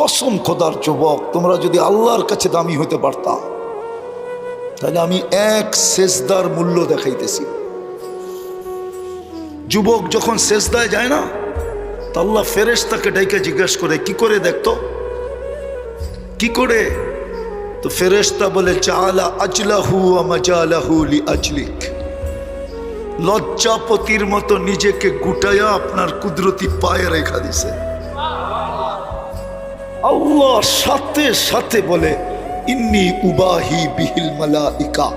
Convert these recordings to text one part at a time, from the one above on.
কসম খোদার যুবক, তোমরা যদি আল্লাহর কাছে দামি হতে পারতা তাহলে আমি এক সেজদার মূল্য দেখাইতেছি। যুবক যখন সেজদায় যায় না, তা আল্লাহ ফেরেশতাকে ডাইকে জিজ্ঞেস করে, কি করে দেখতো, কি করে? তো ফেরেশতা বলে, জাআলা আজলাহু ওয়া মাজালাহু লিআজলিক। লজ্জাপতির মতো নিজেকে গুটায়া আপনার কুদরতি পায়ে রেখা দিছে। আল্লাহ সাথে সাথে বলে, ইন্নী উবাহি বিহিল মালাইকা,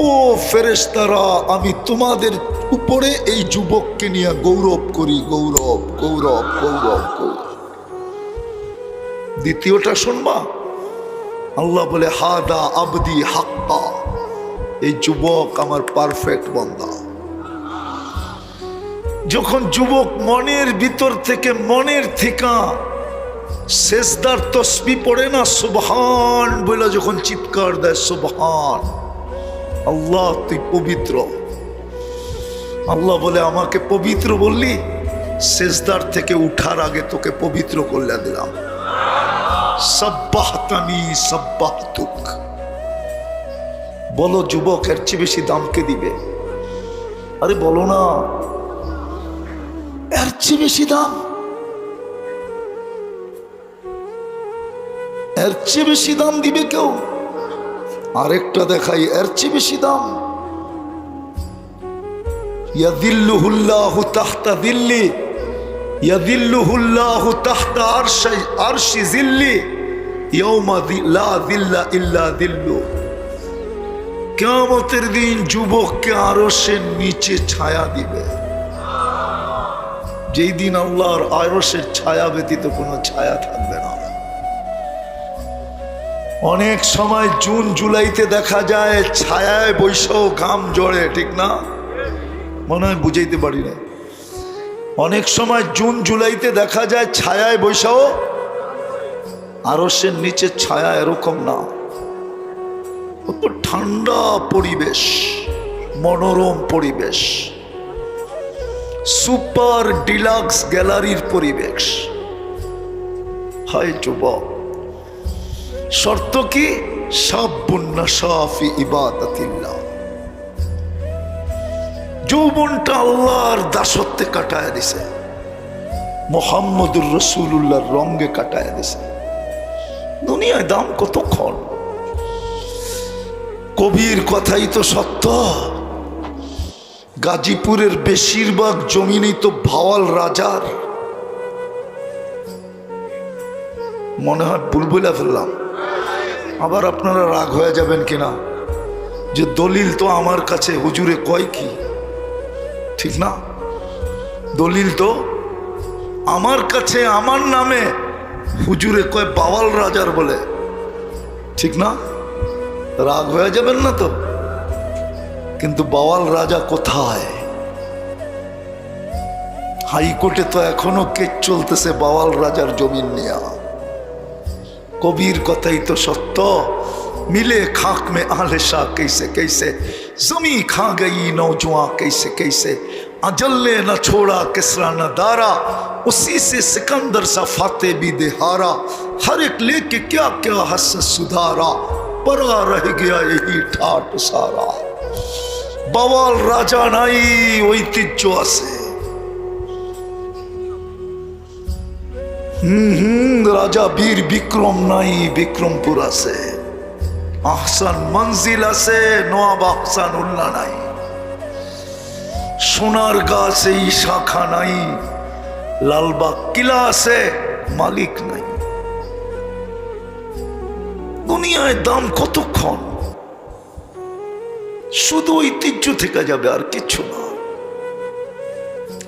ও ফেরেশতারা, আমি তোমাদের উপরে এই যুবককে নিয়ে গৌরব করি, গৌরব গৌরব গৌরব গৌরব। দ্বিতীয়টা শুনবা, আল্লাহ বলে, হাদা আবদি হাক্কা, এই যুবক আমার পারফেক্ট বান্দা। যখন যুবক মনের ভিতর থেকে, মনের থেকে সেজদার তসবিহ পড়ে না, সুবহান বলে যখন চিৎকার দেয়, সুবহান, আল্লাহ তুই পবিত্র। আল্লাহ বলে, আমাকে পবিত্র বললি, সেজদার থেকে উঠার আগে তোকে পবিত্র করলে দিলাম। সাব্বাহতানি সাব্বাহতুক। বলো যুবক, এর চেয়ে বেশি দাম কে দিবে? আরে বলো না, এর চেয়ে বেশি দাম, এর চেয়ে বেশি দাম দিবে কেউ? আরেকটা দেখাই, এর চেয়ে বেশি দাম। ইয়াদিল্লুহুল্লাহু তাহতা দিল্লি, ইয়াদিল্লুহুল্লাহু তাহতা আরশি জিল্লি, ইয়াউমা লা দিল্লা ইল্লা দিল্লু। কিয়ামতের দিন যুবককে আরশের নিচে ছায়া দিবে, যেই দিন আল্লাহর আরশের ছায়া ব্যতীত কোনো ছায়া থাকবে না। অনেক সময় জুন জুলাইতে দেখা যায় ছায়ায় বৈশাও ঘাম ঝরে, ঠিক না? মনে হয় বুঝাইতে পারি না। অনেক সময় জুন জুলাইতে দেখা যায় ছায়ায় বৈশাও, আরশের নিচে ছায়া এরকম না। কত ঠান্ডা পরিবেশ, মনোরম পরিবেশ, সুপার ডিলাক্স গ্যালারির পরিবেশ। হায় যুবক, শর্ত কি? শাবুন নাশা ফি ইবাদাতিল্লাহ। যৌবনটা আল্লাহর দাসত্বে কাটায় দিছে, মুহাম্মদুর রাসূলুল্লাহর রঙে কাটায় দিছে। দুনিয়ায় দাম কতক্ষণ? কবির কথাই তো সত্য। গাজীপুরের বেশিরভাগ জমিনই তো ভাওয়াল রাজার। মনে হয় ভুল বলে ফেললাম, আবার আপনারা রাগ হয়ে যাবেন কিনা, যে দলিল তো আমার কাছে, হুজুরে কয় কি, ঠিক না? দলিল তো আমার কাছে, আমার নামে, হুজুরে কয় বাওয়াল রাজার বলে, ঠিক না? রাগ হয়ে যাবেন না তো? কিন্তু বাওয়াল রাজা কোথায়? হাইকোর্টে তো এখনো কেস চলতেছে বাওয়াল রাজার জমিন নিয়ে। কবির কথাই তো সত্য, मिले खाक में आले शाह कैसे कैसे, जमी खा गई नौजवां कैसे कैसे, अजल ने न छोड़ा किसरा न दारा, उसी से सिकंदर सा फाते भी देहारा, हर एक लेके क्या क्या हस सुधारा, परा रह गया यही ठाट सारा। বাওয়াল রাজা নাই, ঐতিহ্য আছে। রাজা বীর বিক্রম নাই, বিক্রমপুর আছে। আহসান মঞ্জিল আছে, নওয়াব আহসান উল্লাহ নাই। সোনার গাছ এই শাখা নাই, লালবাগ কিলা আছে, মালিক নাই। দুনিয়ায় দাম কতক্ষণ? শুধু ঐতিহ্য থেকে যাবে, আর কিছু না।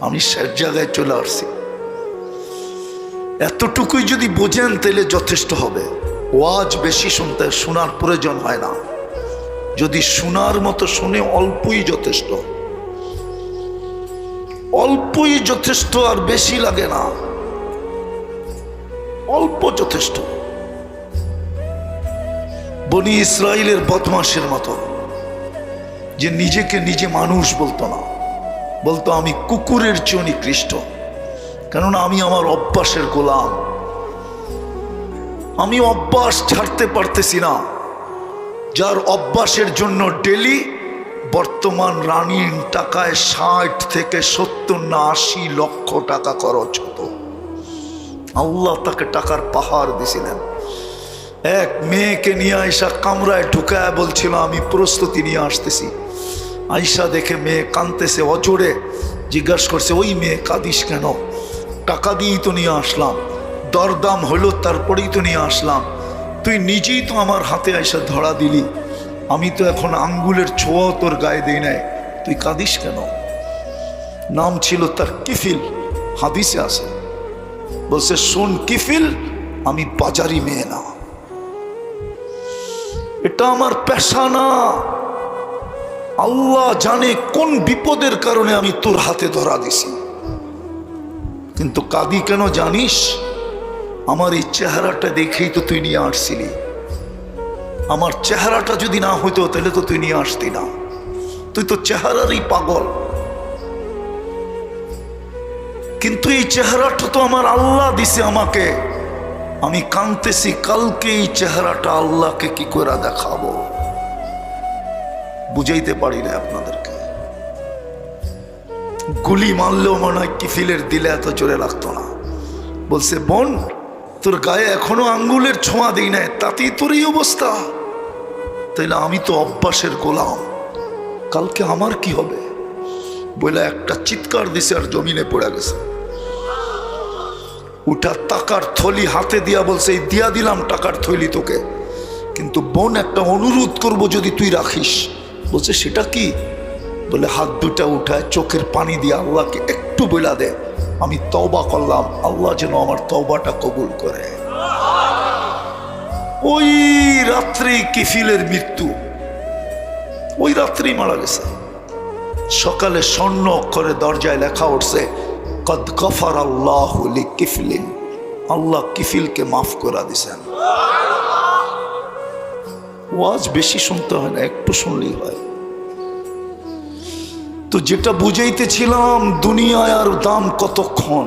আমি শেষ জায়গায় চলে আসছি। এতটুকুই যদি বোঝেন তাহলে যথেষ্ট হবে। ওয়াজ বেশি শুনতে, শোনার প্রয়োজন হয় না। যদি শোনার মতো শুনে, অল্পই যথেষ্ট, অল্পই যথেষ্ট, আর বেশি লাগে না, অল্প যথেষ্ট। বনি ইসরাইলের বদমাশের মতো, যে নিজেকে নিজে মানুষ বলতো না, বলতো আমি কুকুরের চেয়ে নিকৃষ্ট, কেননা আমি আমার অভ্যাসের গোলাম। আমি অভ্যাস ছাড়তে পারতেছি না, যার অভ্যাসের জন্য ডেলি বর্তমান রানিং টাকায় 60 থেকে 70 না 80 লক্ষ টাকা খরচ হতো। আল্লাহ তাকে টাকার পাহাড় দিছিলেন। এক মেয়েকে নিয়ে আইসা কামরায় ঢুকায় বলছিল আমি প্রস্তুতি নিয়ে আসতেছি। আইসা দেখে মেয়ে কাঁদতেছে অজোরে, জিজ্ঞাসা করছে ওই মেয়ে কাঁদিস কেন? টাকা দিয়েই তো নিয়ে আসলাম, দরদাম হলো তারপরেই তো নিয়ে আসলাম, তুই নিজেই তো আমার হাতে আইসা ধরা দিলি, আমি তো এখন আঙ্গুলের ছোঁয়াও তোর গায়ে দিই নাই, তুই কাঁদিস কেন? নাম ছিল তার কিফিল, হাদিসে আছে। বলছে শোন কিফিল, আমি বাজারি মেয়ে না, এটা আমার পেশা না। আল্লাহ জানে কোন বিপদের কারণে আমি তোর হাতে ধরা দিছি, কিন্তু কাঁদি কেন জানিস? আমার এই চেহারাটা দেখেই তো তুই নিয়ে আসছিলি, আমার চেহারাটা যদি না হইতো তাহলে তো তুই নিয়ে আসতি না, তুই তো চেহারারই পাগল। কিন্তু এই চেহারাটা তো আমার আল্লাহ দিছে আমাকে, আমি কাঁদতেছি, কালকে এই চেহারাটা আল্লাহকে কি করে দেখাবো? বুঝাইতে পারি না আপনাদেরকে। গুলি মারলেও মনে হয় কিফিলের দিলে এত জোরে লাগতো না। বলছে বোন, তোর গায়ে এখনো আঙ্গুলের ছোঁয়া দিই নাই, তাতেই তোর এই অবস্থা, তাইলে আমি তো অভ্যাসের গোলাম, কালকে আমার কি হবে? বলে একটা চিৎকার দিছে আর জমিনে পড়ে গেছে। উঠা টাকার থলি হাতে দিয়া বলছে দিয়া দিলাম টাকার থলি তোকে, কিন্তু বোন একটা অনুরোধ করব যদি তুই রাখিস। বলছে সেটা কি? বলে হাত দুটা উঠায় চোখের পানি দিয়ে আল্লাহকে একটু বলা দে, আমি তওবা করলাম, আল্লাহ যেন আমার তওবাটা কবুল করে। ওই রাত্রি কিফিলের মৃত্যু, ওই রাত্রি মারা গেছে। সকালে স্বর্ণ অক্ষরে দরজায় লেখা উঠছে কদ গফার আল্লাহু লিকিফলিন, আল্লাহ কিফিলকে মাফ করে দিয়েছেন। ওয়াজ বেশি শুনতে হয় না, একটু শুনলেই হয়। তো যেটা বুঝাইতেছিলাম, দুনিয়ায় আর দাম কতক্ষণ,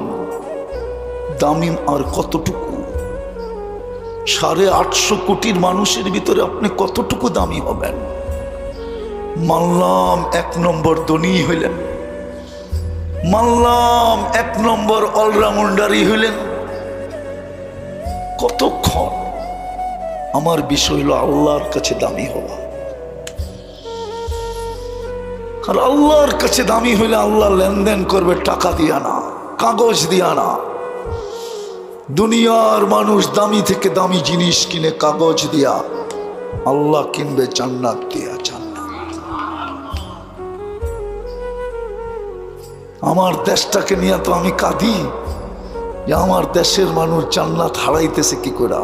দামি আর কতটুকু? 850 কোটির মানুষের ভিতরে আপনি কতটুকু দামি হবেন? মানলাম 1 নম্বর ধনী হইলেন, মানলাম 1 নম্বর অলরাউন্ডারই হইলেন, কতক্ষণ? আমার বিষয় হলো আল্লাহর কাছে দামি হওয়া। আর আল্লাহর কাছে দামি হইলে আল্লাহ লেনদেন করবে টাকা দিয়া না, কাগজ দিয়া না। দুনিয়ার মানুষ দামি থেকে দামি জিনিস কিনে কাগজ দিয়া, আল্লাহ কিনবে জান্নাত দিয়া। জান্নাত আমার দেশটাকে নিয়ে তো আমি কাঁদি যে আমার দেশের মানুষ জান্নাত হারাইতেছে কি করে।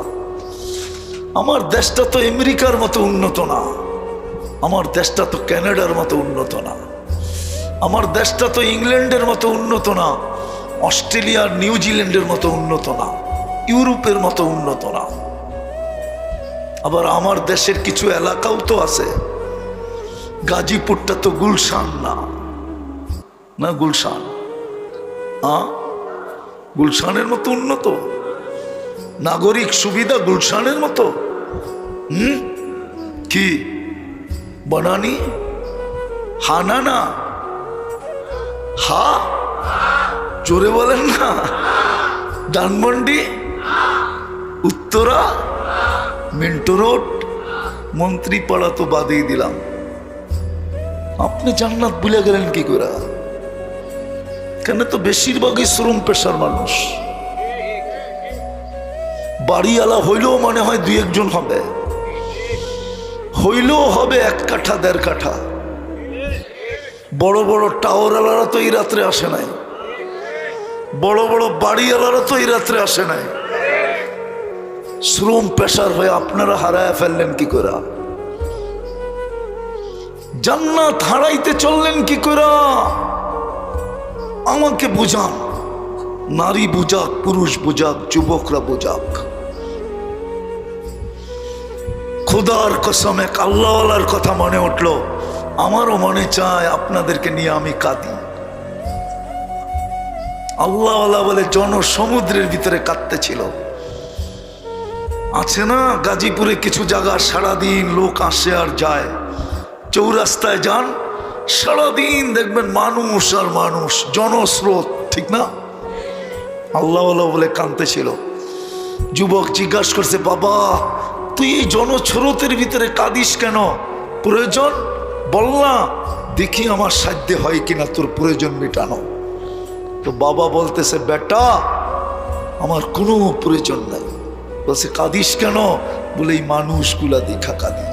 আমার দেশটা তো আমেরিকার মতো উন্নত না, আমার দেশটা তো কানাডার মতো উন্নত না, আমার দেশটা তো ইংল্যান্ডের মতো উন্নত না, অস্ট্রেলিয়ার নিউজিল্যান্ডের মতো উন্নত না, ইউরোপের মতো উন্নত না। আবার আমার দেশের কিছু এলাকাও তো আছে, গাজীপুরটা তো গুলশান না, না গুলশান, গুলশানের মতো উন্নত, নাগরিক সুবিধা গুলশানের মতো। কি বনানি? হানা না, হা জোরে বলেন না। ধানমন্ডি, উত্তরা, মিন্টো রোড, মন্ত্রীপাড়া তো বাদেই দিলাম। আপনি জান্নাত ভুলে গেলেন কি করে? কেন? তো বেশিরভাগই শ্রম পেশার মানুষ। বাড়িওয়ালা হইলেও মনে হয় 2-1 জন হবে, হইলেও হবে 1 কাঠা 1.5 কাঠা। বড় বড় টাওয়ারওয়ালারা তো এই রাত্রে আসে নাই, বড় বড় বাড়িওয়ালারা তো এই রাত্রে আসে নাই। শ্রম পেশার হয়ে আপনারা হারায় ফেললেন কি করে? জান্নাত হারাইতে চললেন কি করে? আমাকে বুঝান, নারী বুঝাক, পুরুষ বুঝাক, যুবকরা বুঝাক। খোদার কসম, এক আল্লাহওয়ালার কথা মনে উঠলো, আমারও মনে চায় আপনাদেরকে নিয়ে আমি কাঁদি। আল্লাহওয়ালা বলে জনসমুদ্রের ভিতরে কাঁদতেছিল, আছে না গাজীপুরে কিছু জায়গা সারাদিন লোক আসে আর যায়, চৌরাস্তায় যান সারাদিন দেখবেন মানুষ আর মানুষ, জনস্রোত, ঠিক না? আল্লাহ বলে কাঁদতেছিল। যুবক জিজ্ঞাসা করছে, বাবা তুই এই জনস্রোতের ভিতরে কাঁদিস কেন? প্রয়োজন বল না, দেখি আমার সাধ্যে হয় কিনা তোর প্রয়োজন মেটানো। তো বাবা বলতেছে, বেটা আমার কোনো প্রয়োজন নাই। বলছে কাঁদিস কেন? বলে এই মানুষগুলা দেখা কাঁদি।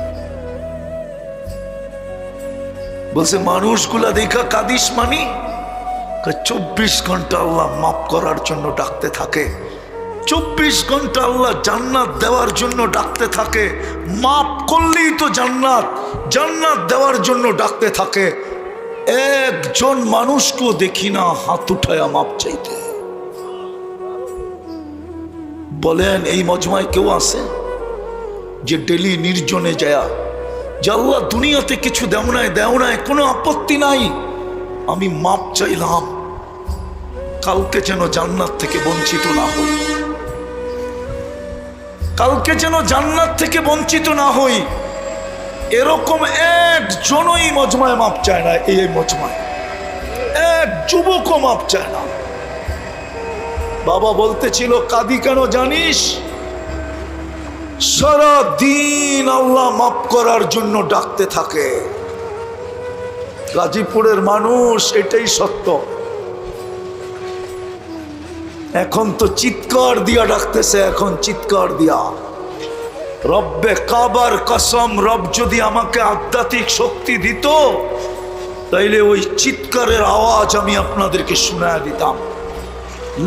বলছে মানুষগুলা দেখা কাঁদিস মানি? 24 ঘন্টা আল্লাহ মাফ করার জন্য ডাকতে থাকে, 24 ঘন্টা আল্লাহ জান্নাত দেওয়ার জন্য ডাকতে থাকে। মাফ করলেই তো জান্নাত, জান্নাত দেওয়ার জন্য ডাকতে থাকে। একজন মানুষকেও দেখি না হাত উঠায়া মাপ চাইতে। বলেন এই মজমায় কেউ আছে যে ডেলি নির্জনে যায়, যে আল্লাহ দুনিয়াতে কিছু দেও নাই, কোনো আপত্তি নাই, আমি মাপ চাইলাম, কালকে যেন জান্নাত থেকে বঞ্চিত না হই, কালকে যেন জান্নাত থেকে বঞ্চিত না হই। এরকম একজনই মজমায় মাপ চায় না। এই মজমায় এক যুবকও মাপ চায় না। বাবা বলতেছিল, কাঁদি কেন জানিস? সারা দিন আল্লাহ মাফ করার জন্য ডাকতে থাকে। গাজীপুরের মানুষ, এটাই সত্য। এখন তো চিৎকার দিয়া ডাকতেছে, এখন চিৎকার দিয়া। রব্বে কাবার কসম, রব যদি আমাকে আধ্যাত্মিক শক্তি দিত তাইলে ওই চিৎকারের আওয়াজ আমি আপনাদেরকে শোনায় দিতাম।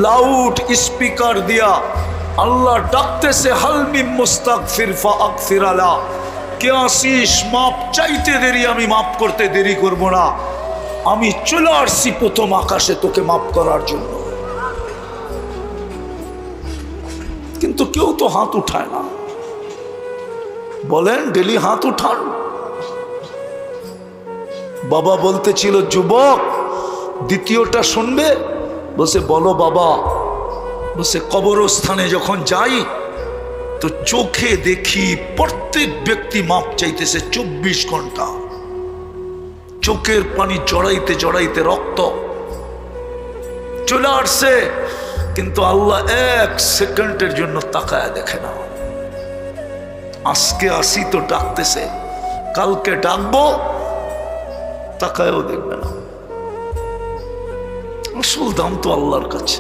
লাউড স্পিকার দিয়া আল্লাহ ডাকতেছে, হালমি মুস্তাগফির ফাগফির আলা, কে আসিস মাপ চাইতে দেরি, আমি মাপ করতে দেরি করব না, আমি চলে আসছি প্রথম আকাশে তোকে মাপ করার জন্য। কিন্তু কেউ তো হাত উঠায় না। বলেন ডেলি হাত উঠান। বাবা বলতেছিল, যুবক দ্বিতীয়টা শুনবে? বসে বলো বাবা। বসে কবরস্থানে যখন যাই তো চোখে দেখি প্রত্যেক ব্যক্তি মাপ চাইতেছে 24 ঘন্টা, চোখের পানি জড়াইতে জড়াইতে রক্ত চলে আসছে, কিন্তু আল্লাহ 1 সেকেন্ডের জন্য তাকায় দেখে না। আজকে আসি তো ডাকতেছে, কালকে ডাকবো, তাকায়ও দেখবে না। আসল দাম তো আল্লাহর কাছে,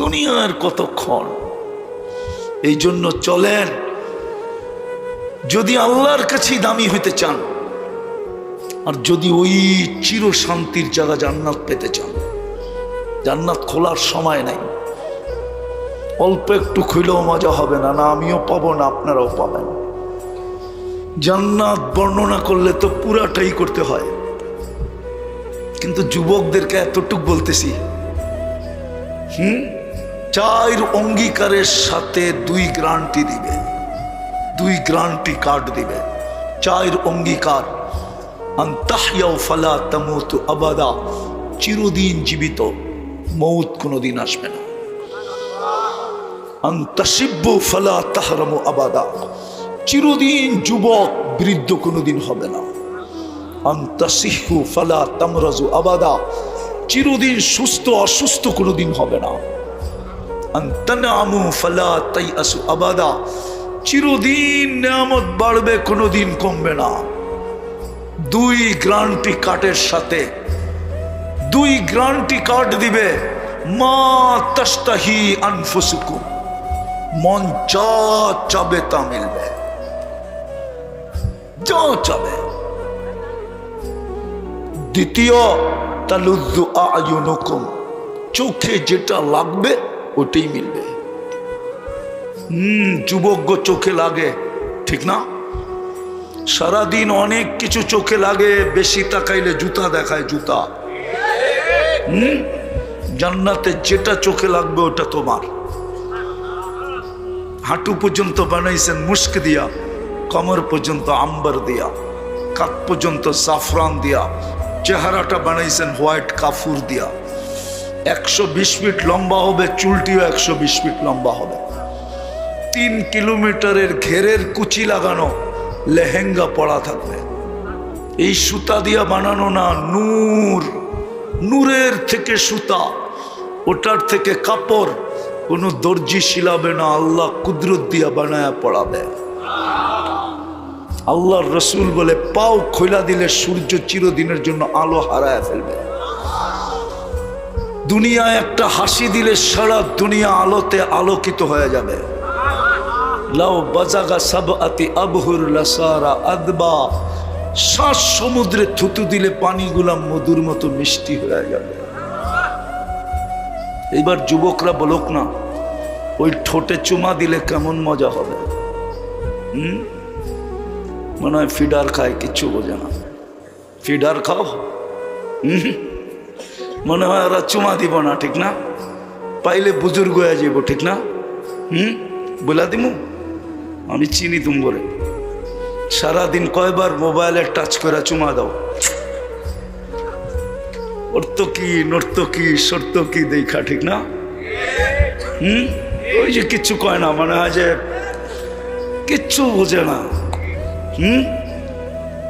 দুনিয়ার কতক্ষণ। এই জন্য চলেন, যদি আল্লাহর কাছেই দামি হইতে চান, আর যদি ওই চির শান্তির জায়গা জান্নাত পেতে চান, জান্নাত খোলার সময় নাই। অল্প একটু খুলেও মজা হবে না, না আমিও পাবো না আপনারাও পাবেন। জান্নাত বর্ণনা করলে তো পুরাটাই করতে হয়। কিন্তু যুবকদেরকে এতটুক বলতেছি, 4 অঙ্গীকারের সাথে 2 গ্যারান্টি দিবে, 2 গ্যারান্টি কার্ড দিবে। 4 অঙ্গীকার, আনতাহইয়াউ ফালা তামুতু আবাদা, চিরদিন জীবিত, মৌত কোনোদিন আসবে না। আনতাশিব্বু ফালা তাহরামু আবাদা, চিরদিন যুবক, বৃদ্ধ কোনোদিন হবে না। আনতাসিহু ফালা তামরাজু আবাদা, চিরদিন সুস্থ অসুস্থ কোনোদিন হবে না। আনতানামু ফালা তাইয়াসু আবাদা, চিরদিন নিয়ামত বাড়বে, কোনোদিন কমবে না। 2 গ্যারান্টি কার্ডের সাথে 2 গ্যারান্টি কার্ড দিবে। মা তাশতাহি আনফুসুকুম, মন যা চাবে তা মিলবে, যা চাবে। দ্বিতীয়, তালুজ্জু আয়ুনুকুম, চোখে যেটা লাগবে ওটাই মিলবে। যুবক চোখে লাগে, ঠিক না? সারাদিন অনেক কিছু চোখে লাগে, বেশি তাকাইলে জুতা দেখায়, জুতা। জান্নাতে যেটা চোখে লাগবে ওটা তোমার। হাঁটু পর্যন্ত বানাইছেন মুস্ক দিয়া, কমর পর্যন্ত আম্বার দিয়া, কাক পর্যন্ত জাফরান দিয়া, চেহারাটা বানাইছেন হোয়াইট কাফুর দিয়া। 120 ফিট লম্বা হবে, চুলটিও 120 ফিট লম্বা হবে। 3 কিলোমিটারের ঘেরের কুচি লাগানো লেহেঙ্গা পরা থাকবে। এই সুতা দিয়া বানানো না, নূরের থেকে সুতা, ওটার থেকে কাপড়, কোনো দর্জি শিলাবে না, আল্লাহ কুদরত দিয়া বানায়া পড়াবে। আল্লাহর রসুল বলে পাও খোলা দিলে সূর্য চিরদিনের জন্য আলো হারায় ফেলবে। দুনিয়ায় একটা হাসি দিলে সারা দুনিয়া আলোতে আলোকিত হয়ে যাবে। লাউ বাজাগা সাবআতি আবহুর লাসারা আদবা, 7 সমুদ্রে থুতু দিলে পানিগুলা মধুর মতো মিষ্টি হয়ে যাবে। এইবার যুবকরা বলুক না, ওই ঠোঁটে চুমা দিলে কেমন মজা হবে? মনে হয় ফিডার খায়, কিচ্ছু বোঝে না। ফিডার খাও, মনে হয় ওরা চুমা দিব না, ঠিক না? পাইলে বুজুর্গ হয়ে যাব, ঠিক না? বলা দিমু আমি চিনি তুমরে। সারাদিন কয়বার মোবাইলে টাচ করে চুমা দাও, অর্থকি নর্তকি সর্তকি দেখা, ঠিক না? ওই যে কিচ্ছু কয় না, মনে হয় যে কিচ্ছু বোঝে না।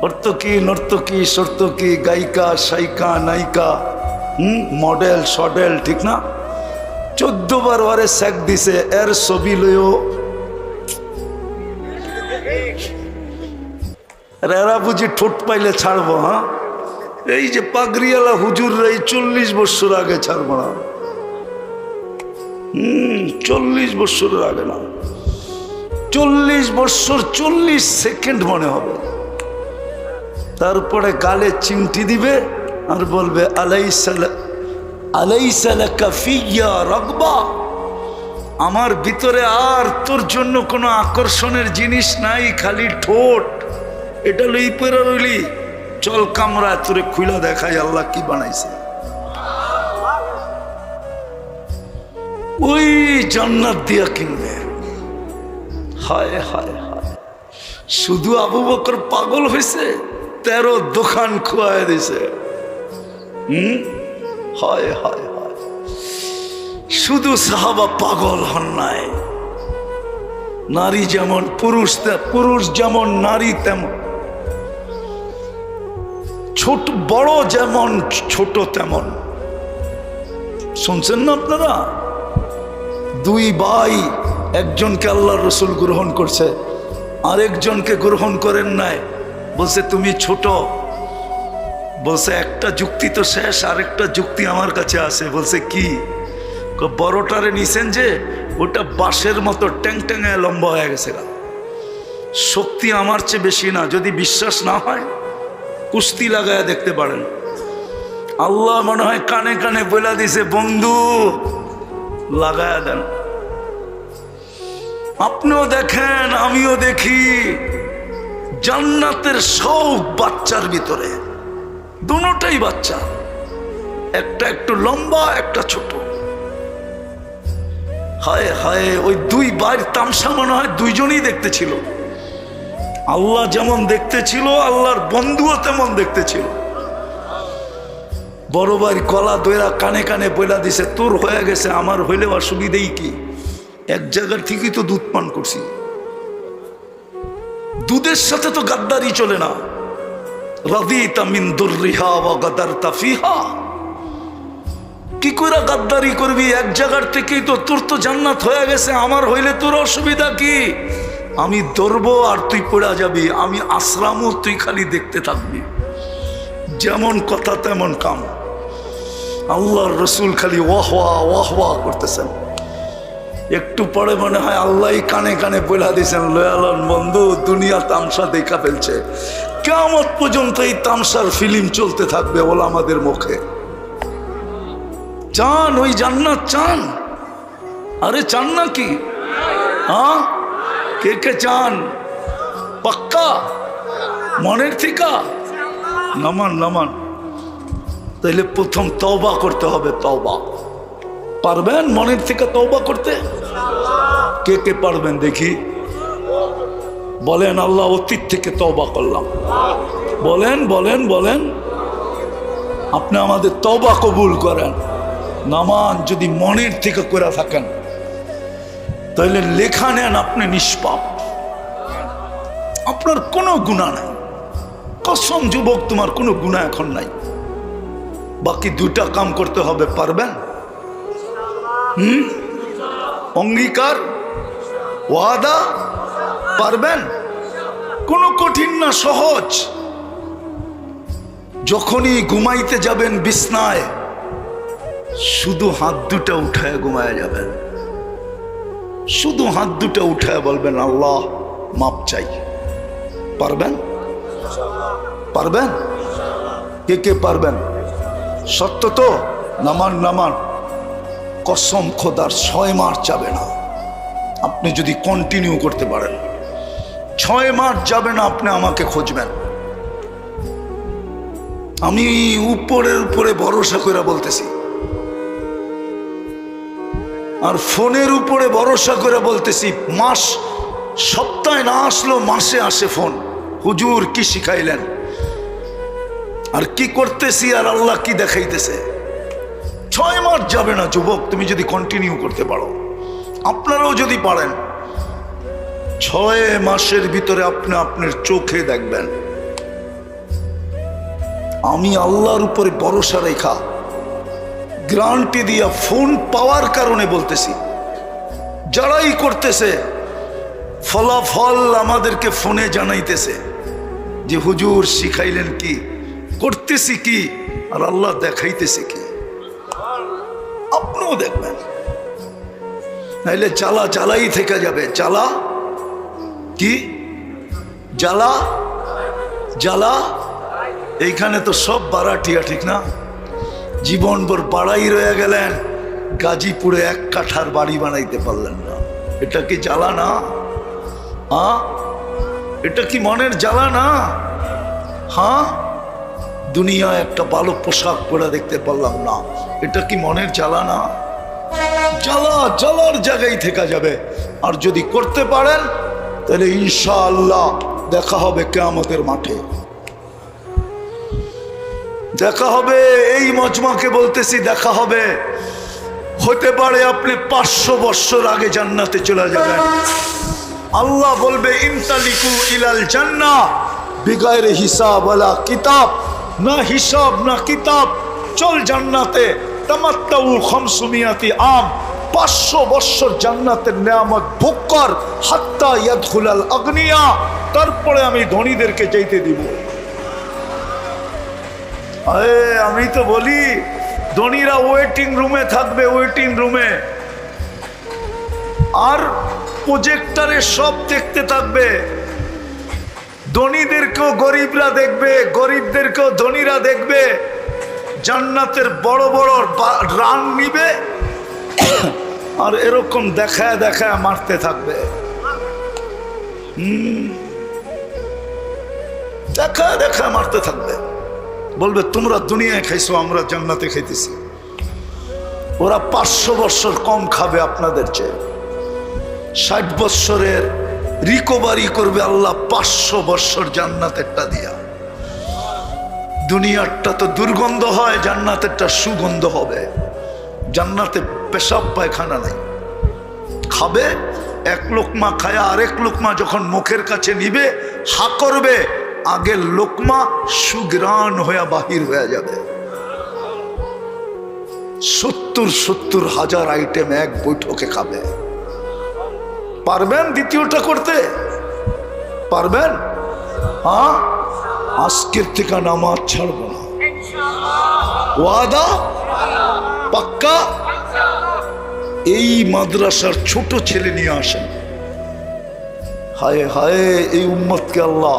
অর্থকি নর্তকি সর্তকি, গায়িকা সাইকা নায়িকা, মডেল সডেল, ঠিক না? 14 বার ওরে স্যাক দিছে, এর ছবি লইও এরা বুঝি ঠোঁট পাইলে ছাড়বো। হ্যাঁ, এই যে পাগড়িওয়ালা হুজুররা এই 40 বছর আগে ছাড়বো না। 40 বছরের আগে না, 40 বছর 40 সেকেন্ড মনে হবে। তারপরে গালে চিমটি দিবে আর বলবে আলাইসা লাকা ফিয়া রাগবা, আমার ভিতরে আর তোর জন্য কোনো আকর্ষণের জিনিস নাই, খালি ঠোঁট। এটা লই পড়া রইলি, চল কামরা তোরে খুলে দেখাই আল্লাহ কি বানাইছে। ওই জান্নাত দিয়া কিনবে। হায় হায় হায়, শুধু আবু বকর পাগল হয়েছে, 13 দোকান খুয়ায় দিছে। হায় হায় হায়, শুধু সাহাবা পাগল হন নাই। নারী যেমন পুরুষ যেমন নারী তেমন, ছোট বড় যেমন ছোট তেমন। শুনছেন না আপনারা? 2 ভাই, একজনকে আল্লাহর রসুল গ্রহণ করছে, আরেকজনকে গ্রহণ করেন নাই। বলছে তুমি ছোট। বলছে একটা যুক্তি তো শেষ, আরেকটা যুক্তি আমার কাছে আছে। বলছে কি? বড়টারে নিছেন যে ওটা বাঁশের মতো ট্যাং ট্যাঙে লম্বা হয়ে গেছে, শক্তি আমার চেয়ে বেশি না। যদি বিশ্বাস না হয় কুস্তি লাগায় দেখতে পারেন। আল্লাহ মনে হয় কানে কানে বলে দিছে, বন্ধু লাগায়া দেন। আপনিও দেখেন, আমিও দেখি, জান্নাতের সব বাচ্চার ভিতরে দুটোটাই বাচ্চা, একটা একটু লম্বা, একটা ছোট। হায় হায়, ওই 2 ভাইয়ের তামসা মনে হয় 2 জনই দেখতে ছিল। আল্লাহ যেমন দেখতে ছিল, আল্লাহর বন্ধুও তেমন দেখতে ছিল। বড় ভাই কলা দইরা কানে কানে বইলা দিছে, তোর হয়ে গেছে, আমার হইলে অসুবিধেই কি? এক জায়গার ঠিকই তো দুধ পান করছি, দুধের সাথে তো গাদ্দারি চলে না। রাদিতা মিন দুররিহা ওয়া গাদারতা ফিহা, কি করে গাদ্দারি করবি? এক জায়গার থেকেই তো তোর তো জান্নাত হয়ে গেছে, আমার হইলে তোর অসুবিধা কি? আমি ধরবো আর তুই পড়া যাবি, আমি আশ্রামও, তুই খালি দেখতে থাকবি। যেমন কথা তেমন কাম। আল্লাহর রসুল খালি ওয়াহওয়া ওয়াহওয়া করতেছেন। একটু পরে মনে হয় আল্লাহ কানে কানে বলে দিয়েছেন, লয়ালন বন্ধু, দুনিয়া তামসা দেখা ফেলছে, কিয়ামত পর্যন্ত এই তামসার ফিল্ম চলতে থাকবে বলে আমাদের মুখে। চান ওই জান্নাত? চান? আরে চান না কি? হ্যাঁ, কে কে চান? পাক্কা মনের থেকে? নামান নামান। তাইলে প্রথম তওবা করতে হবে। তওবা পারবেন মনের থেকে তওবা করতে? কে কে পারবেন দেখি? বলেন, আল্লাহ অতীত থেকে তওবা করলাম। বলেন বলেন বলেন, আপনি আমাদের তওবা কবুল করেন। নামান যদি মনের থেকে করে থাকেন তাহলে লেখা নেন আপনি নিষ্পাপ, আপনার কোনো গুনাহ নাই। কসম যুবক, তোমার কোনো গুনাহ এখন নাই। বাকি দুটা কাম করতে হবে, পারবেন? অঙ্গীকার, ওয়াদা, পারবেন? কোনো কঠিন না, সহজ। যখনই ঘুমাইতে যাবেন বিছনায়, শুধু হাত দুটা উঠায় ঘুমায় যাবেন। শুধু হাত দুটা উঠায় বলবেন আল্লাহ মাপ চাই। পারবেন? পারবেন? কে কে পারবেন? সত্য তো? নামান নামান। কসম খোদার 6 মাস যাবে না আপনি যদি কন্টিনিউ করতে পারেন। 6 মাস যাবে না, আপনি আমাকে খুঁজবেন। আমি উপরের উপরে ভরসা করে বলতেছি, আর ফোনের উপরে ভরসা করে বলতেছি। মাস, সপ্তাহে না আসলেও মাসে আসে ফোন, হুজুর কি শিখাইলেন, আর কি করতেছি, আর আল্লাহ কি দেখাইতেছে। 6 মাস যাবে না যুবক, তুমি যদি কন্টিনিউ করতে পারো। আপনারাও যদি পারেন, 6 মাসের ভিতরে আপনি আপনার চোখে দেখবেন। আমি আল্লাহর উপরে ভরসা রেখা গ্যারান্টি দিয়া ফোন পাওয়ার কারণে বলতেছি, যারাই করতেছে ফলাফল আমাদেরকে ফোনে জানাইতেছে যে হুজুর শিখাইলেন কি, করতেছি কি, আর আল্লাহ দেখাইতেছে কি। আপনিও দেখবেন, নাইলে জ্বালা জ্বালাই থেকে যাবে। জ্বালা কি? জ্বালা জ্বালা। এইখানে তো সব বাড়াটিয়া, ঠিক না? জীবনভর বাড়াই রয়ে গেলেন, গাজীপুরে 1 কাঠার বাড়ি বানাইতে পারলেন না। এটা কি জ্বালা না? এটা কি মনের জ্বালা না? দুনিয়ায় একটা ভালো পোশাক পরে দেখতে পারলাম না, এটা কি মনের জ্বালা না? জ্বালা জ্বালার জায়গায় থেকে যাবে। আর যদি করতে পারেন তাহলে ইনশাআল্লাহ দেখা হবে কিয়ামতের মাঠে। দেখা হবে, এই মজমাকে বলতেছি, দেখা হবে। হতে পারে আপনি 500 বছর আগে জান্নাতে চলে যাবেন। আল্লাহ বলবে ইনতালিকু ইলাল জান্নাহ বিগাইরে হিসাব ওয়ালা কিতাব। না হিসাব না কিতাব, চল জান্নাতে। তামাত্তাউ 500 আম, 500 বছর জান্নাতের নেয়ামত ভোগ কর। হাত্তা ইয়াদখুলাল আগনিয়া, তারপরে আমি ধনীদেরকে যেতে দিব। আমি তো বলি ধনীরা ওয়েটিং রুমে থাকবে, ওয়েটিং রুমে, আর প্রজেক্টরে সব দেখতে থাকবে। ধনীদেরকেও গরিবরা দেখবে, গরিবদেরকেও ধনীরা দেখবে। জান্নাতের বড় বড় রান নিবে, আর এরকম দেখায় দেখায় মারতে থাকবে। দেখায় দেখায় মারতে থাকবে। বলবে তোমরা দুনিয়ায় খাইছো, আমরা জান্নাতে খাইতেছি। ওরা 500 বছর কম খাবে আপনাদের চেয়ে। 60 বছরের রিকভারি করবে আল্লাহ 500 বছর জান্নাতেরটা দিয়া। দুনিয়ারটা তো দুর্গন্ধ হয়, জান্নাতেরটা সুগন্ধ হবে। জান্নাতে পেশাব পায়খানা নাই। খাবে, 1 লোকমা খায়া আরেক লোকমা যখন মুখের কাছে নিবে, হা করবে, আগের লোকমা সুগ্রাণ হয়ে বাহির হয়ে যাবে। 70 হাজার আইটেম এক বৈঠকে খাবে। পারবেন দ্বিতীয়টা করতে? পারবেন? আজকের থেকে নামাজ ছাড়বো না। ওয়াদা পাক্কা? এই মাদ্রাসার ছোট ছেলে নিয়ে আসেন। হায় হায়, এই উম্মতকে আল্লাহ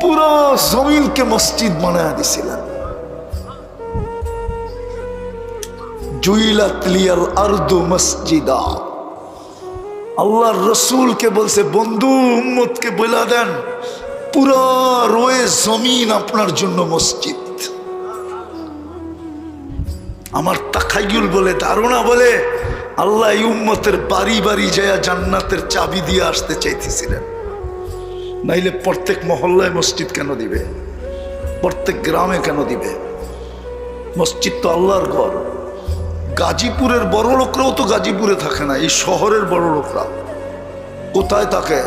পুরো জমিনকে মসজিদ বানায় দিছিলেন। জুইলাত লিয়াল আরদু মসজিদা। আল্লাহর রসুলকে বলছে, বন্ধু উম্মতকে বলে দেন পুরো রয়ে জমিন আপনার জন্য মসজিদ। আমার তাখাইয়ুল বলে, ধারণা বলে, আল্লাহ এই উম্মতের বাড়ি বাড়ি যায় জান্নাতের চাবি দিয়ে আসতে চাইতেছিলেন। নাইলে প্রত্যেক মহল্লায় মসজিদ কেন দিবে? প্রত্যেক গ্রামে কেন দিবে? মসজিদ তো আল্লাহর ঘর। গাজীপুরের বড় লোকরাও তো গাজীপুরে থাকে না, এই শহরের বড় লোকরা কোথায় থাকে?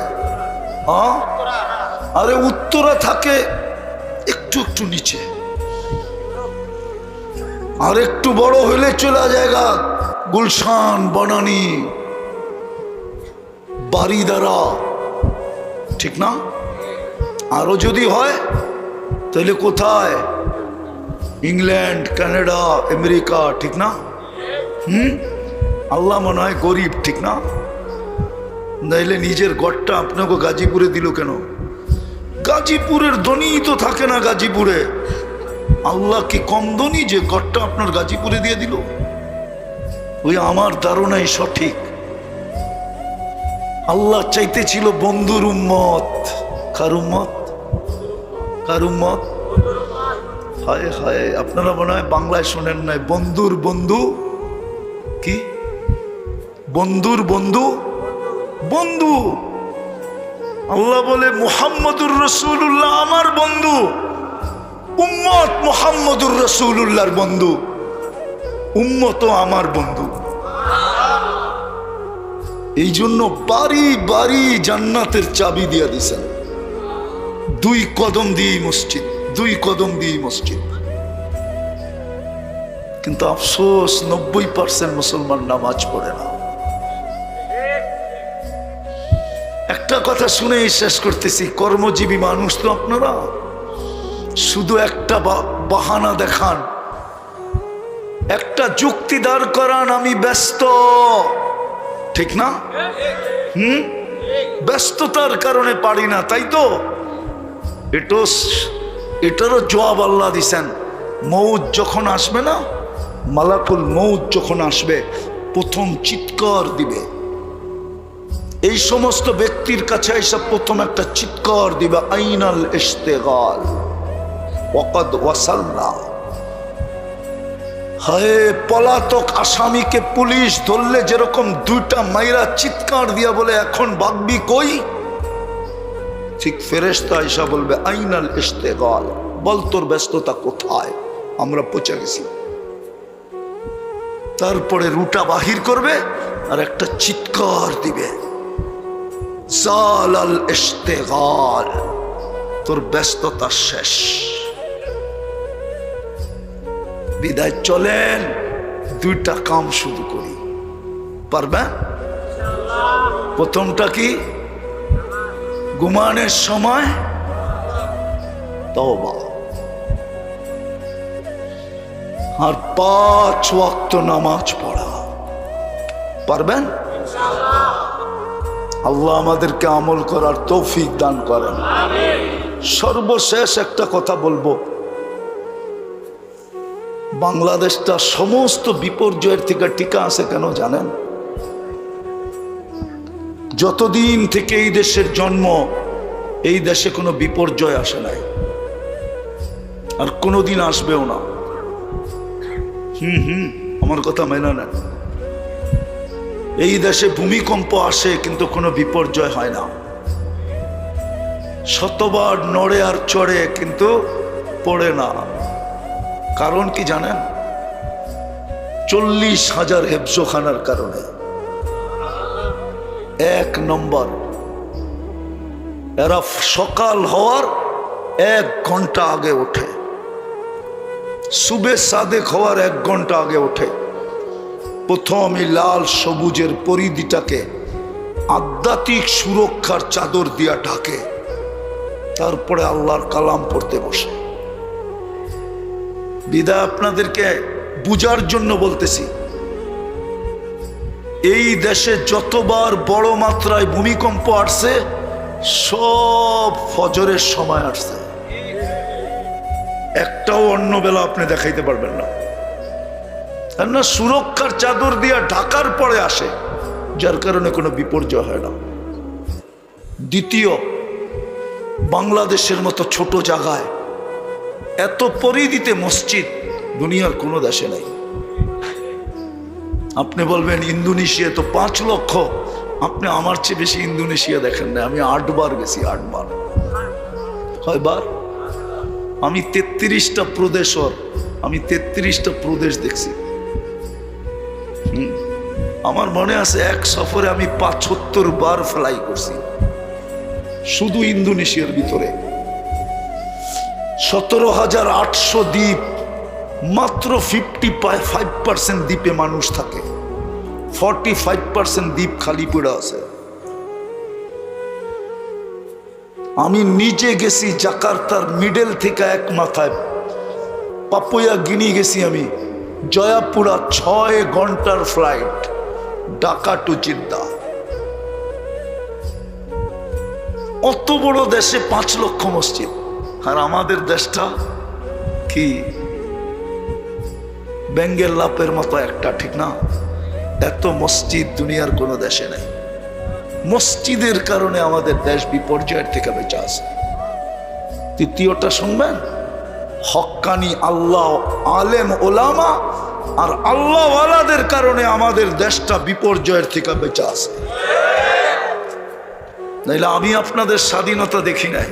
আরে উত্তরা থাকে একটু একটু নিচে, আর একটু বড় হইলে চলে জায়গা গুলশান, বনানী, বাড়িদারা, ঠিক না? আরো যদি হয় তাহলে কোথায়? ইংল্যান্ড, কানাডা, আমেরিকা, ঠিক না? আল্লাহ মনে হয় গরিব, ঠিক না? নাইলে নিজের গড়টা আপনাকে গাজীপুরে দিল কেন? গাজীপুরের ধনী তো থাকে না গাজীপুরে, আল্লাহ কি কম ধনী যে গড়টা আপনার গাজীপুরে দিয়ে দিল? ওই আমার ধারণাই সঠিক। আল্লাহ চাইতেছিল বন্ধুর উম্মত। কার উম্মত? কার উম্মত? হায় হায়, আপনারা মনে হয় বাংলায় শোনেন নাই। বন্ধুর বন্ধু কি? বন্ধুর বন্ধু বন্ধু। আল্লাহ বলে মুহাম্মদুর রাসূলুল্লাহ আমার বন্ধু, উম্মত মুহাম্মদুর রাসূলুল্লাহর বন্ধু, উম্মতও আমার বন্ধু। এই জন্য বাড়ি বাড়ি জান্নাতের চাবি দিয়া দিছেন। 2 কদম দিয়ে মসজিদ, 2 কদম দিয়ে মসজিদ। কিন্তু আফসোস 90% মুসলমান নামাজ পড়ে না। একটা কথা শুনেই শেষ করতেছি, কর্মজীবী মানুষ তো আপনারা, শুধু একটা বাহানা দেখান, একটা যুক্তি দাঁড় করান, আমি ব্যস্ত, ঠিক না? ব্যস্ততার কারণে পারি না, তাই তো? এটারও জবাব আল্লাহ দিছেন। মৌত যখন আসবে না, মালাকুল মৌত যখন আসবে, প্রথম চিৎকার দিবে। এই সমস্ত ব্যক্তির কাছে এসে প্রথম একটা চিৎকার দিবে, আইনাল ইশতেগাল ওয়াকাদ ওয়াসালনা। হায়, পলাতক আসামিকে পুলিশ ধরলে যেরকম 2টা মাইরা চিৎকার দিয়া বলে এখন ভাগবি কই, ঠিক ফেরেশতা আয়েশা বলবে আইনাল ইশতেগাল, বল তোর ব্যস্ততা কোথায়, আমরা পৌঁছে গেছি। তারপরে রুটা বাহির করবে আর একটা চিৎকার দিবে, জালাল ইশতেগাল, তোর ব্যস্ততা শেষ। বিদায় চলেন, 2টা কাম শুরু করি, পারবেন? প্রথমটা কি? ঘুমানোর সময় তওবা, আর 5 ওয়াক্ত নামাজ পড়া। পারবেন? আল্লাহ আমাদেরকে আমল করার তৌফিক দান করেন। সর্বশেষ একটা কথা বলবো, বাংলাদেশটা সমস্ত বিপর্যয়ের থেকে টিকা আছে কেন জানেন? যতদিন থেকে এই দেশের জন্ম, এই দেশে কোনো বিপর্যয় আসে নাই, আর কোনোদিন আসবেও না। আমার কথা মেনে নেন। এই দেশে ভূমিকম্প আসে কিন্তু কোনো বিপর্যয় হয় না। শতবার নড়ে আর চড়ে কিন্তু পড়ে না। কারণ কি জানেন? 40,000 হেফজোখানার কারণে। 1 নম্বর, এরা সকাল হওয়ার 1 ঘন্টা আগে ওঠে, সুবে সাদেক হওয়ার 1 ঘন্টা আগে ওঠে। প্রথমে লাল সবুজের পরিধিটাকে আধ্যাত্মিক সুরক্ষার চাদর দিয়া ঢাকে, তারপরে আল্লাহর কালাম পড়তে বসে। বিদায় আপনাদেরকে বুঝার জন্য বলতেছি, এই দেশে যতবার বড় মাত্রায় ভূমিকম্প আসছে সব ফজরের সময় আসছে, একটাও অন্য বেলা আপনি দেখাইতে পারবেন না। না, সুরক্ষার চাদর দিয়া ঢাকার পরে আসে, যার কারণে কোনো বিপর্যয় হয় না। দ্বিতীয়, বাংলাদেশের মতো ছোট জায়গায় এত পরিধিতে মসজিদ দুনিয়ার কোনো দেশে নাই। আপনি বলবেন ইন্দোনেশিয়া তো 5 লক্ষ, আপনি আমার চেয়ে বেশি ইন্দোনেশিয়া দেখেন না। আমি 8 বার গেছি, 8 বার, 6 বার। আমি 33টা প্রদেশর, আমি 33টা প্রদেশ দেখছি। আমার মনে আছে এক সফরে আমি ৭৫ বার ফ্লাই করছি শুধু ইন্দোনেশিয়ার ভিতরে। ১৭,৮০০ দ্বীপ, মাত্র 55% দ্বীপে মানুষ থাকে, 45% দ্বীপ খালি পড়ে আছে। আমি নিজে গেছি জাকার্তার মিডল থেকে এক মাথায় পাপুয়া গিনি গেছি আমি, জয়াপুরা ৬ ঘন্টার ফ্লাইট, ঢাকা টু জিদ্দা। অত বড় দেশে ৫ লক্ষ মসজিদ, আর আমাদের দেশটা কি বেঙ্গের লাপের মতো একটা, ঠিক না? এত মসজিদ দুনিয়ার কোনো দেশে নেই। মসজিদের কারণে আমাদের দেশ বিপর্যয়ের থেকে বেঁচে আছে। তৃতীয়টা শুনবেন, হক্কানি আল্লাহ আলেম ওলামা আর আল্লাহওয়ালাদের কারণে আমাদের দেশটা বিপর্যয়ের থেকে বেঁচে আছে। নাইলে আমি আপনাদের স্বাধীনতা দেখি নাই,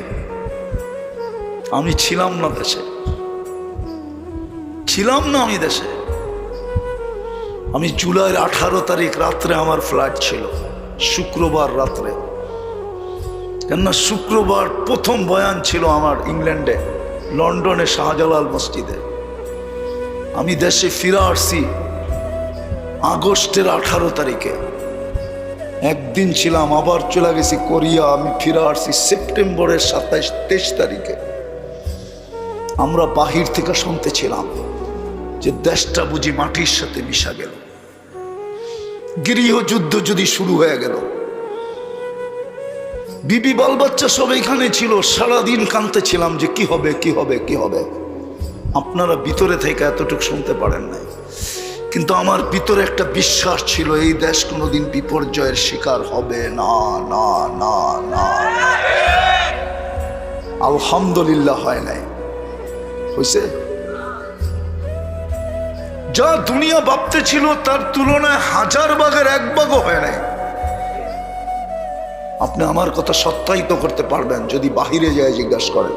আমি ছিলাম না দেশে, ছিলাম না আমি দেশে। আমি জুলাইয়ের 18 তারিখ রাত্রে আমার ফ্লাইট ছিল, শুক্রবার রাত্রে। কেননা শুক্রবার প্রথম বয়ান ছিল আমার ইংল্যান্ডে, লন্ডনে শাহজালাল মসজিদে। আমি দেশে ফিরে আসছি আগস্টের 18 তারিখে, একদিন ছিলাম, আবার চলে গেছি কোরিয়া। আমি ফিরে আসছি সেপ্টেম্বরের 27-23 তারিখে। আমরা বাহির থেকে শুনতেছিলাম যে দেশটা বুঝি মাটির সাথে মিশা গেল, গৃহযুদ্ধ যদি শুরু হয়ে গেল। বিবি বাল বাচ্চা সব এখানে ছিল, সারাদিন কাঁদতেছিলাম যে কি হবে কি হবে কি হবে। আপনারা ভিতরে থেকে এতটুকু শুনতে পারেন নাই, কিন্তু আমার ভিতরে একটা বিশ্বাস ছিল এই দেশ কোনোদিন বিপর্যয়ের শিকার হবে না না না না। আলহামদুলিল্লাহ হয় নাই, হয়েছে। যা দুনিয়া ভাবতে ছিল তার তুলনায় 1000 ভাগের 1 ভাগও হয় নাই। আপনি আমার কথা সত্যায়িত করতে পারবেন যদি বাহিরে যায় জিজ্ঞাসা করেন।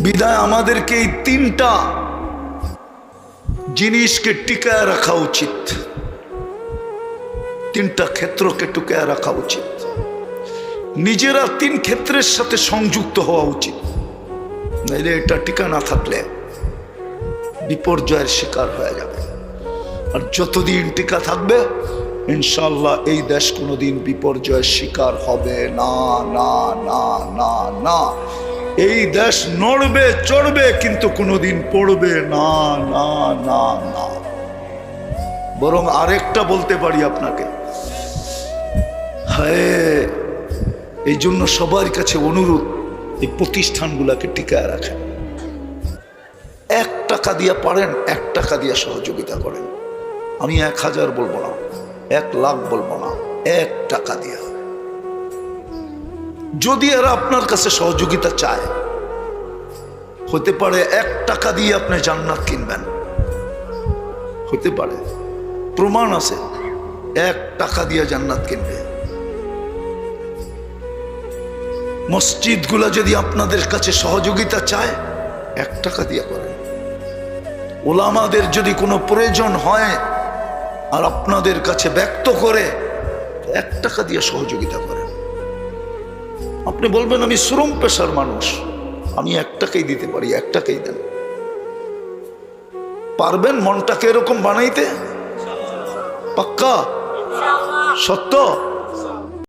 বিদায় আমাদেরকে এই 3টা জিনিসকে টিকায় রাখা উচিত, 3টা ক্ষেত্রকে টিকায় রাখা উচিত। নিজেরা 3 ক্ষেত্রের সাথে সংযুক্ত হওয়া উচিত, নাইলে এটা টিকা না থাকলে বিপর্যয়ের শিকার হয়ে যাবে। আর যতদিন টিকা থাকবে ইনশাআল্লাহ এই দেশ কোনোদিন বিপর্যয়ের শিকার হবে না না না না না। এই দেশ নড়বে চড়বে কিন্তু কোনোদিন পড়বে না না না না। বরং আরেকটা বলতে পারি আপনাকে, হ্যাঁ, এই জন্য সবার কাছে অনুরোধ, এই প্রতিষ্ঠানগুলোকে টিকায় রাখেন। 1 টাকা দিয়ে পারেন, 1 টাকা দিয়ে সহযোগিতা করেন। আমি 1000 বলবো না, 1 লাখ বলবো না, 1 টাকা দিয়ে। যদি এরা আপনার কাছে সহযোগিতা চায়, হতে পারে 1 টাকা দিয়ে আপনি জান্নাত কিনবেন, হতে পারে, প্রমাণ আছে, 1 টাকা দিয়ে জান্নাত কিনবে। মসজিদগুলা যদি আপনাদের কাছে সহযোগিতা চায় 1 টাকা দিয়ে করেন। ওলামাদের যদি কোনো প্রয়োজন হয় আর আপনাদের কাছে ব্যক্ত করে 1 টাকা দিয়ে সহযোগিতা করেন। আপনি বলবেন আমি শ্রম পেশার মানুষ, আমি 1 টাকাই দিতে পারি, 1 টাকাই দেন। পারবেন মনটাকে এরকম বানাইতে? পাক্কা? সত্য?